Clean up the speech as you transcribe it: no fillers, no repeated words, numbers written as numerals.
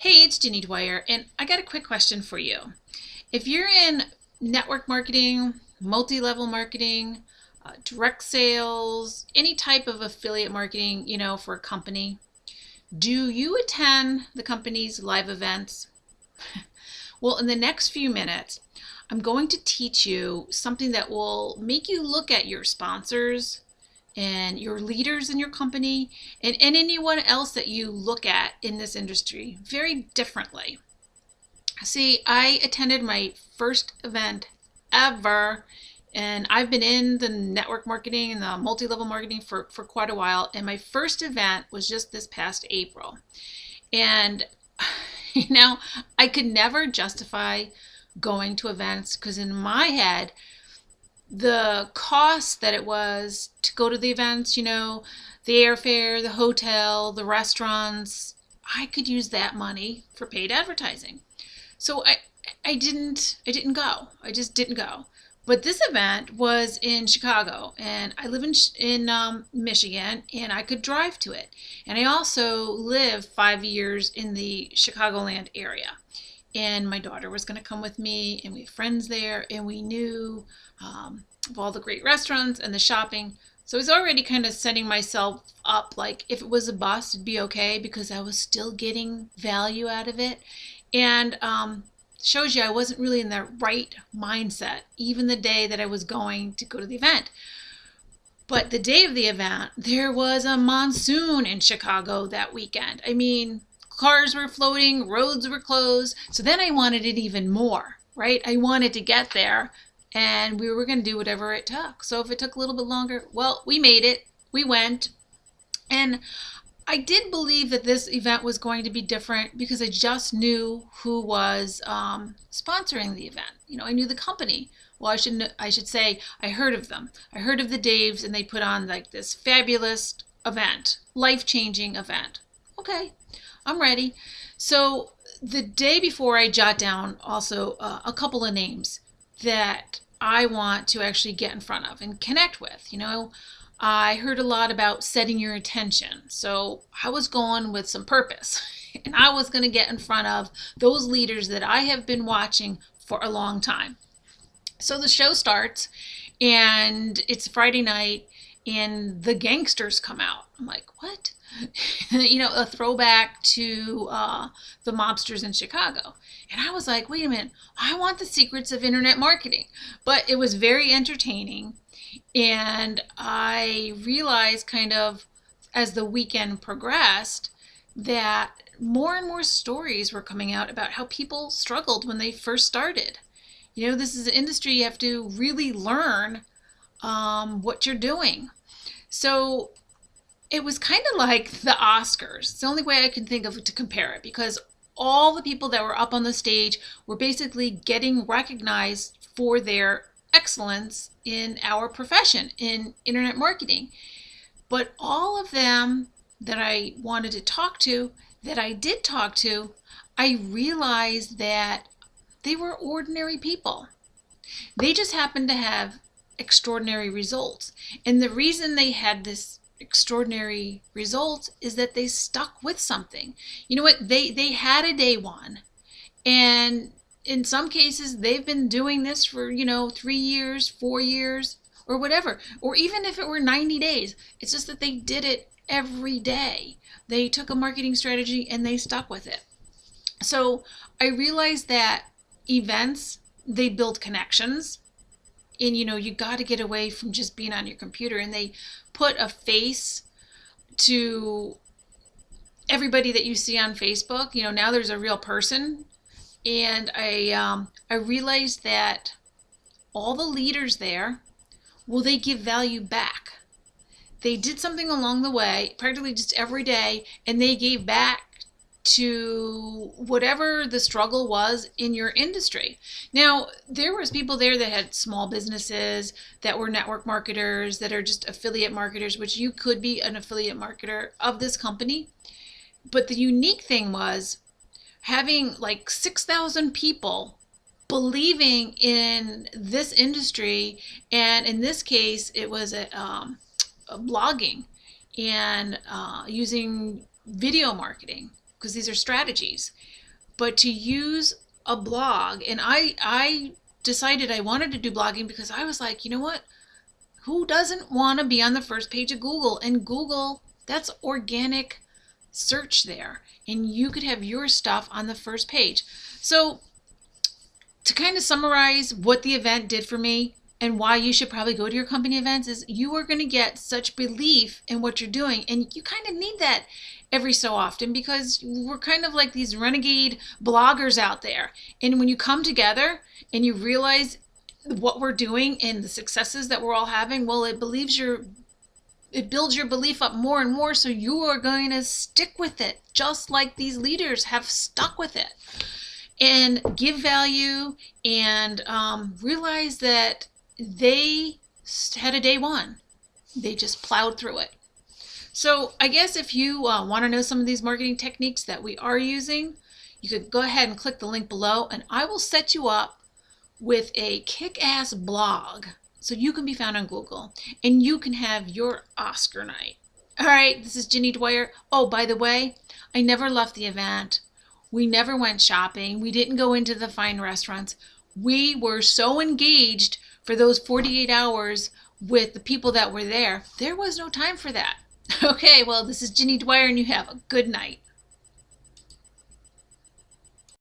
Hey, it's Ginny Dwyer, and I got a quick question for you. If you're in network marketing, multi-level marketing, direct sales, any type of affiliate marketing, for a company, do you attend the company's live events? Well, in the next few minutes, I'm going to teach you something that will make you look at your sponsors and your leaders in your company and anyone else that you look at in this industry very differently. See, I attended my first event ever, and I've been in the network marketing and the multi-level marketing for quite a while, and my first event was just this past April. And I could never justify going to events because in my head the cost that it was to go to the events, the airfare, the hotel, the restaurants, I could use that money for paid advertising. So I didn't go. I just didn't go. But this event was in Chicago, and I live in Michigan, and I could drive to it. And I also live 5 years in the Chicagoland area. And my daughter was going to come with me, and we have friends there, and we knew of all the great restaurants and the shopping. So I was already kind of setting myself up like if it was a bust, it'd be okay because I was still getting value out of it. And shows you I wasn't really in the right mindset, even the day that I was going to go to the event. But the day of the event, there was a monsoon in Chicago that weekend. I mean, cars were floating, roads were closed. So then I wanted it even more, right? I wanted to get there and we were going to do whatever it took. So if it took a little bit longer, well, we made it. We went. And I did believe that this event was going to be different because I just knew who was sponsoring the event. I knew the company. Well, I should say I heard of them. I heard of the Daves, and they put on like this fabulous event, life-changing event. Okay, I'm ready. So the day before, I jot down also a couple of names that I want to actually get in front of and connect with. I heard a lot about setting your attention. So I was going with some purpose and I was going to get in front of those leaders that I have been watching for a long time. So the show starts and it's Friday night and the gangsters come out. I'm like, what? A throwback to the mobsters in Chicago. And I was like, wait a minute, I want the secrets of internet marketing. But it was very entertaining. And I realized kind of as the weekend progressed that more and more stories were coming out about how people struggled when they first started. This is an industry you have to really learn what you're doing. So it was kind of like the Oscars. It's the only way I can think of to compare it because all the people that were up on the stage were basically getting recognized for their excellence in our profession, in internet marketing. But all of them that I wanted to talk to, that I did talk to, I realized that they were ordinary people. They just happened to have extraordinary results. And the reason they had this extraordinary results is that they stuck with something. You know what? They had a day one. And in some cases, they've been doing this for, 3 years, 4 years, or whatever. Or even if it were 90 days, it's just that they did it every day. They took a marketing strategy and they stuck with it. So I realized that events, they build connections. And, you got to get away from just being on your computer. And they put a face to everybody that you see on Facebook. Now there's a real person. And I realized that all the leaders there, well, they give value back. They did something along the way, practically just every day, and they gave back to whatever the struggle was in your industry. Now, there was people there that had small businesses, that were network marketers, that are just affiliate marketers, which you could be an affiliate marketer of this company. But the unique thing was having like 6,000 people believing in this industry, and in this case it was a blogging and using video marketing because these are strategies. But to use a blog, and I decided I wanted to do blogging because I was like, you know what? Who doesn't want to be on the first page of Google? And Google, that's organic search there. And you could have your stuff on the first page. So to kind of summarize what the event did for me and why you should probably go to your company events is you are going to get such belief in what you're doing. And you kind of need that every so often because we're kind of like these renegade bloggers out there. And when you come together and you realize what we're doing and the successes that we're all having, well, it builds your belief up more and more, so you are going to stick with it, just like these leaders have stuck with it. And give value and realize that they had a day one. They just plowed through it. So I guess if you want to know some of these marketing techniques that we are using, you could go ahead and click the link below, and I will set you up with a kick-ass blog so you can be found on Google and you can have your Oscar night. All right, this is Ginny Dwyer. Oh, by the way, I never left the event. We never went shopping. We didn't go into the fine restaurants. We were so engaged for those 48 hours with the people that were there. There was no time for that. Okay, well, this is Ginny Dwyer, and you have a good night.